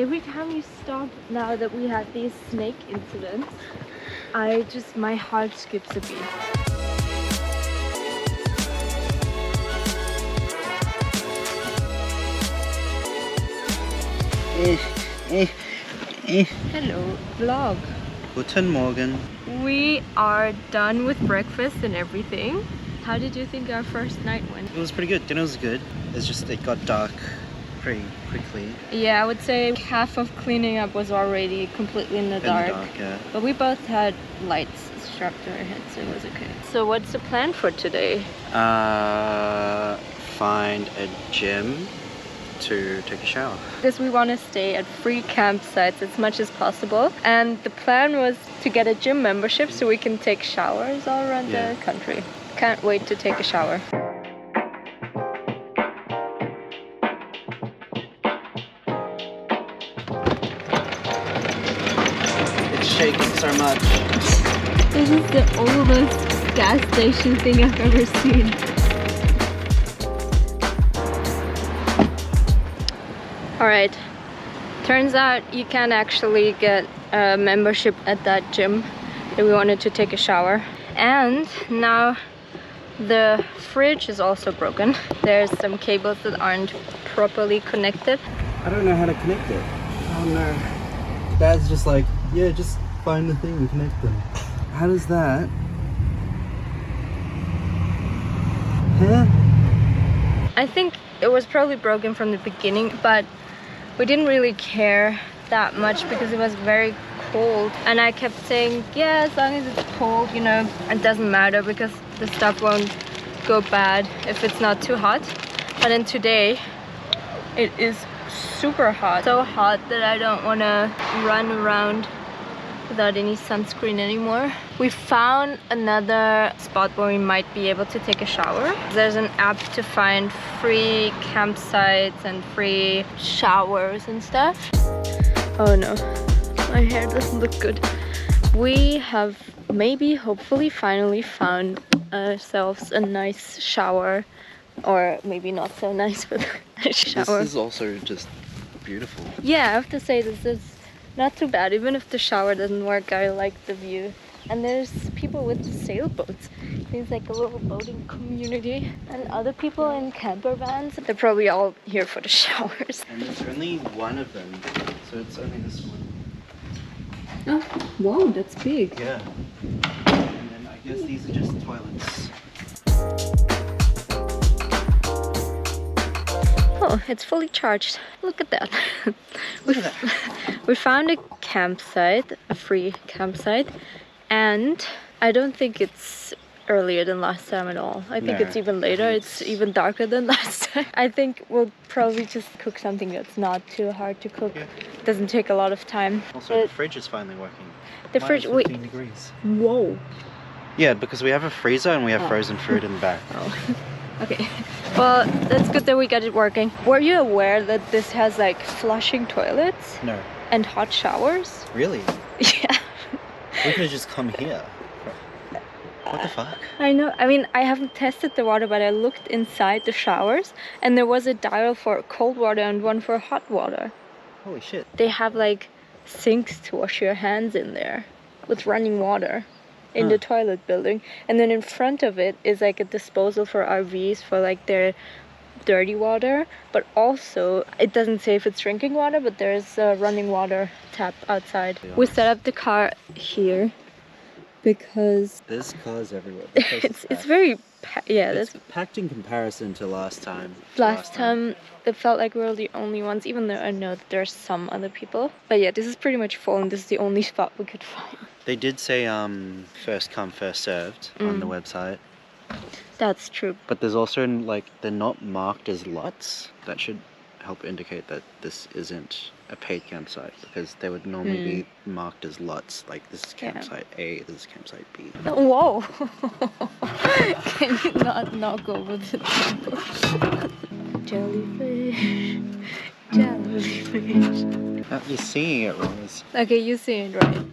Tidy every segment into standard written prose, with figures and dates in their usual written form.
Every time you stop, now that we had these snake incidents, my heart skips a beat. Hello, vlog. Guten Morgen. We are done with breakfast and everything. How did you think our first night went? It was pretty good. Dinner was good. It's just it got dark pretty quickly. Yeah, I would say half of cleaning up was already completely in the dark. Yeah. But we both had lights strapped to our heads, so it was okay. So what's the plan for today? Find a gym to take a shower. Because we want to stay at free campsites as much as possible, and the plan was to get a gym membership so we can take showers all around the country. Can't wait to take a shower. It's shaking so much. This is the oldest gas station thing I've ever seen. Alright, turns out you can actually get a membership at that gym if we wanted to take a shower. And now the fridge is also broken. There's some cables that aren't properly connected. I don't know how to connect it. Oh no. Dad's just like, yeah, just find the thing and connect them. How does that? Huh? I think it was probably broken from the beginning, but we didn't really care that much because it was very cold, and I kept saying, yeah, as long as it's cold, you know, it doesn't matter because the stuff won't go bad if it's not too hot. But then today it is super hot, so hot that I don't want to run around without any sunscreen anymore. We found another spot where we might be able to take a shower. There's an app to find free campsites and free showers and stuff. Oh no, my hair doesn't look good. We have maybe, hopefully, finally found ourselves a nice shower, or maybe not so nice, but a shower. This is also just beautiful. Yeah, I have to say this is not too bad. Even if the shower doesn't work, I like the view. And there's people with sailboats. Seems like a little boating community. And other people in camper vans. They're probably all here for the showers. And there's only one of them, so it's only this one. Oh, wow, that's big. Yeah. And then I guess these are just toilets. Oh, it's fully charged. Look at that. Look at that. We found a campsite, a free campsite, and I don't think it's earlier than last time at all. I think it's even later. It's even darker than last time. I think we'll probably just cook something that's not too hard to cook. Yeah. Doesn't take a lot of time. Also, the fridge is finally working. The fridge, Minus 15 degrees. Whoa. Yeah, because we have a freezer and we have frozen food in the back. Oh. Okay, well, that's good that we got it working. Were you aware that this has like flushing toilets? No. And hot showers? Really? Yeah. We could have just come here. What the fuck? I know. I mean, I haven't tested the water, but I looked inside the showers and there was a dial for cold water and one for hot water. Holy shit. They have like sinks to wash your hands in there with running water in the toilet building. And then in front of it is like a disposal for RVs for like their dirty water. But also, it doesn't say if it's drinking water, but there's a running water tap outside. We set up the car here because There's cars everywhere. it's very It's packed in comparison to last time. last time it felt like we were the only ones, even though I know that there's some other people. But yeah, this is pretty much full and this is the only spot we could find. They did say first come first served on the website. That's true. But there's also like they're not marked as lots. That should help indicate that this isn't a paid campsite, because they would normally be marked as lots, like this is campsite A, this is campsite B. Whoa! Can you not knock over the table? Jellyfish, jellyfish. You're seeing it, Rose. Okay, you see it right.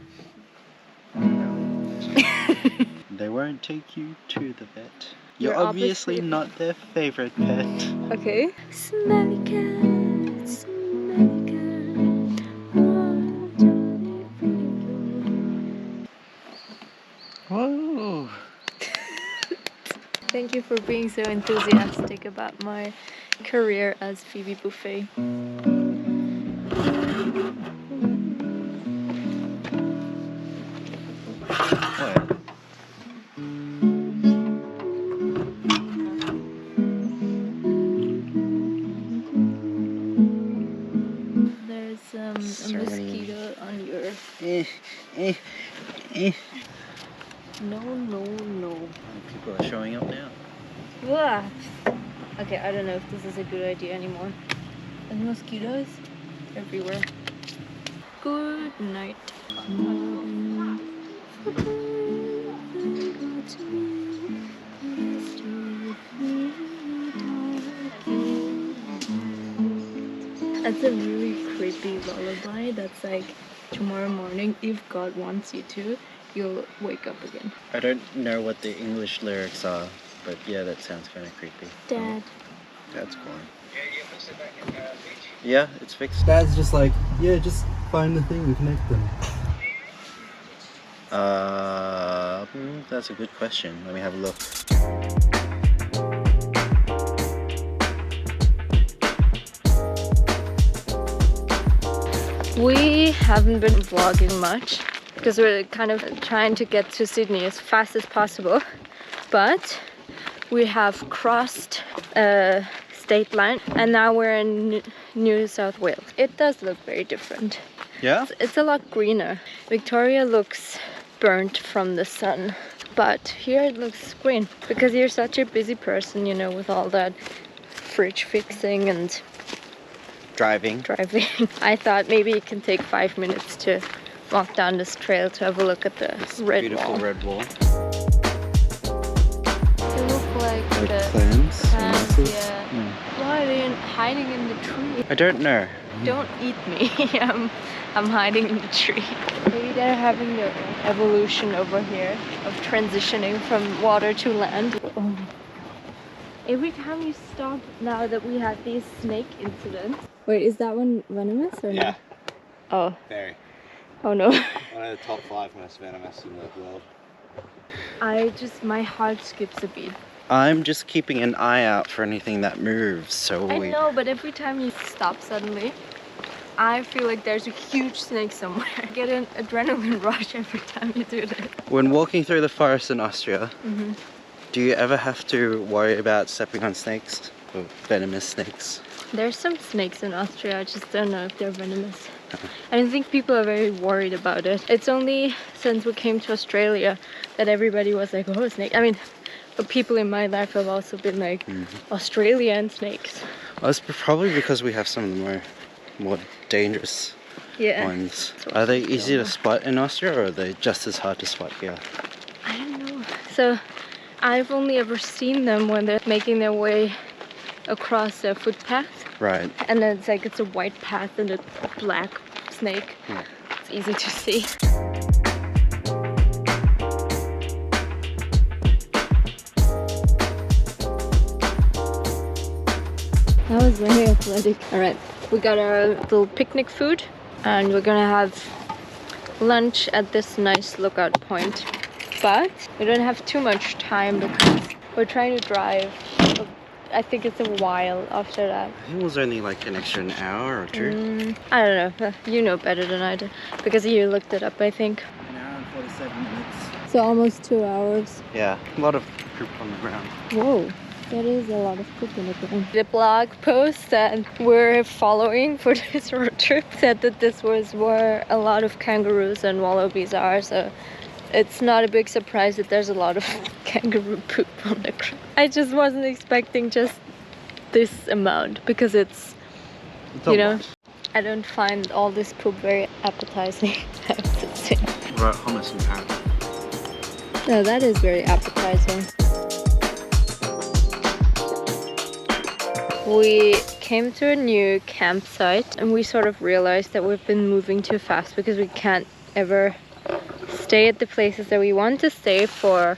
They won't take you to the vet. You're You're obviously not their favorite pet. Okay. Smelly cat, smelly cat. so enthusiastic about my career as Phoebe Buffay. There's a mosquito on your... No. People are showing up now. Ugh. Okay, I don't know if this is a good idea anymore. There's mosquitoes everywhere. Good night. That's a really creepy lullaby that's like, tomorrow morning, if God wants you to, you'll wake up again. I don't know what the English lyrics are, but yeah, that sounds kind of creepy. Dad. Dad's calling. Yeah, it's fixed. Dad's just like, yeah, just find the thing and connect them. That's a good question. Let me have a look. We haven't been vlogging much because we're kind of trying to get to Sydney as fast as possible, but we have crossed a state line and now we're in New South Wales. It does look very different. Yeah? It's a lot greener. Victoria looks burnt from the sun, but here it looks green because you're such a busy person, you know, with all that fridge fixing and Driving. I thought maybe it can take 5 minutes to walk down this trail to have a look at the Beautiful red wall. They look like the clams. plants, yeah. Why are they hiding in the tree? I don't know. Don't eat me. I'm hiding in the tree. Maybe they're having the evolution over here of transitioning from water to land. Oh. Every time you stop, now that we had these snake incidents. Wait, is that one venomous or Yeah. not? Oh. Very. Oh no. One of the top 5 most venomous in the world. My heart skips a beat. I'm just keeping an eye out for anything that moves, so I know, but every time you stop suddenly, I feel like there's a huge snake somewhere. I get an adrenaline rush every time you do that. When walking through the forest in Austria, do you ever have to worry about stepping on snakes? Or venomous snakes? There's some snakes in Austria, I just don't know if they're venomous. I don't think people are very worried about it. It's only since we came to Australia that everybody was like, oh, snake. I mean, but people in my life have also been like, Australian snakes. Well, it's probably because we have some of the more dangerous ones. Are they easy to spot in Austria, or are they just as hard to spot here? I don't know. So I've only ever seen them when they're making their way across a footpath. Right. And then it's a white path and a black snake. Yeah. It's easy to see. That was very athletic. Alright, we got our little picnic food and we're gonna have lunch at this nice lookout point. But we don't have too much time because we're trying to drive. I think it's a while after that. I think it was only like an extra hour or two. I don't know. You know better than I do because you looked it up, I think. An hour and 47 minutes. So almost 2 hours. Yeah, a lot of poop on the ground. Whoa. That is a lot of poop in the ground. The blog post that we're following for this road trip said that this was where a lot of kangaroos and wallabies are, so it's not a big surprise that there's a lot of kangaroo poop on the ground. I just wasn't expecting just this amount because it's you know, I don't find all this poop very appetizing. I have to say. What about hummus and carrot? No, that is very appetizing. We came to a new campsite and we sort of realized that we've been moving too fast because we can't ever stay at the places that we want to stay for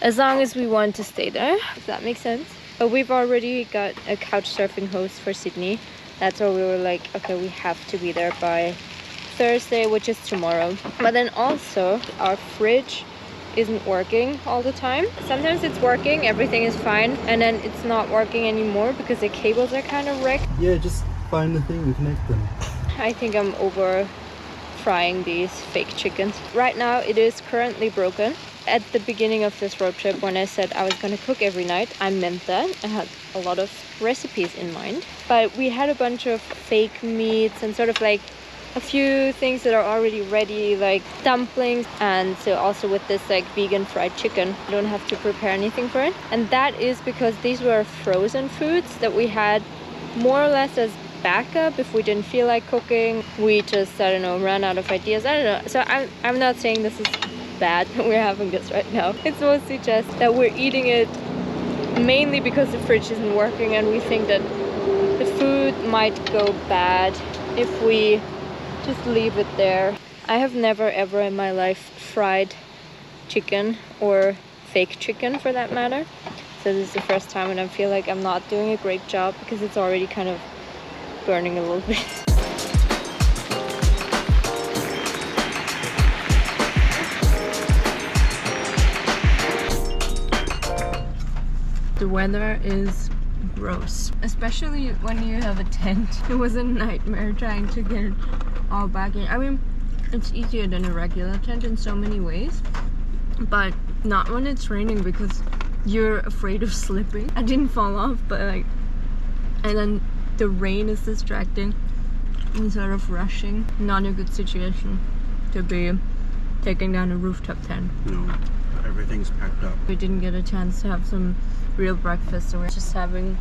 as long as we want to stay there, if that makes sense. But we've already got a couch surfing host for Sydney. That's where we were like, okay, we have to be there by Thursday, which is tomorrow. But then also our fridge isn't working all the time. Sometimes it's working, everything is fine, and then it's not working anymore because the cables are kind of wrecked. Yeah, just find the thing and connect them. I think I'm over frying these fake chickens. Right now it is currently broken. At the beginning of this road trip, when I said I was gonna cook every night, I meant that. I had a lot of recipes in mind, but we had a bunch of fake meats and sort of like a few things that are already ready, like dumplings, and so also with this like vegan fried chicken, I don't have to prepare anything for it. And that is because these were frozen foods that we had more or less as backup if we didn't feel like cooking. We just, I don't know, ran out of ideas. I don't know. So I'm not saying this is bad that we're having this right now. It's mostly just that we're eating it mainly because the fridge isn't working, and we think that the food might go bad if we just leave it there. I have never ever in my life fried chicken or fake chicken for that matter. So this is the first time, and I feel like I'm not doing a great job because it's already kind of burning a little bit. The weather is gross, especially when you have a tent. It was a nightmare trying to get it all back in. I mean, it's easier than a regular tent in so many ways, but not when it's raining because you're afraid of slipping. I didn't fall off, but like, and then the rain is distracting and sort of rushing. Not a good situation to be taking down a rooftop tent. No, everything's packed up. We didn't get a chance to have some real breakfast, so we're just having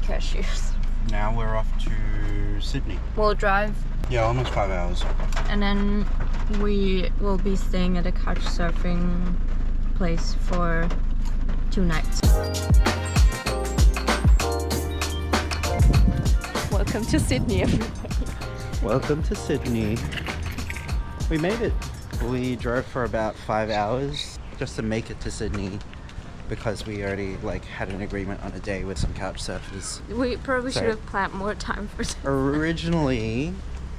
cashews. Now we're off to Sydney. We'll drive, Yeah, almost 5 hours. and then we will be staying at a couch surfing place for 2 nights. Welcome to Sydney, everybody. Welcome to Sydney. We made it. We drove for about 5 hours just to make it to Sydney because we already like had an agreement on a day with some couch surfers. We probably So- should have planned more time for this. Originally,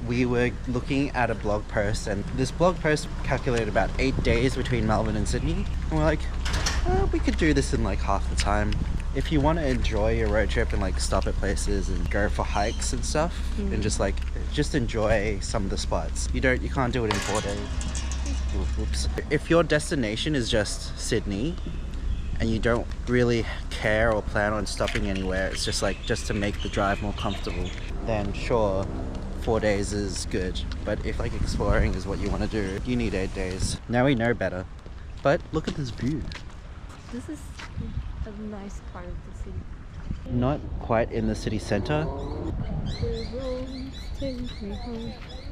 we were looking at a blog post, and this blog post calculated about 8 days between Melbourne and Sydney. And we're like, we could do this in like half the time. If you want to enjoy your road trip and like stop at places and go for hikes and stuff, and just enjoy some of the spots. You can't do it in 4 days. Oops. If your destination is just Sydney and you don't really care or plan on stopping anywhere, it's just to make the drive more comfortable, then sure, 4 days is good. But if like exploring is what you want to do, you need 8 days. Now we know better. But look at this view. This is a nice part of the city. Not quite in the city centre.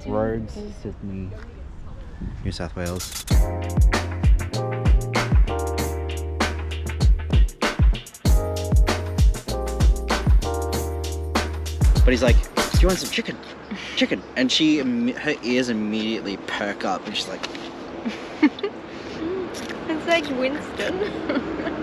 Roads, Sydney, New South Wales. But he's like, do you want some chicken? Chicken. And her ears immediately perk up and she's like, It's like Winston.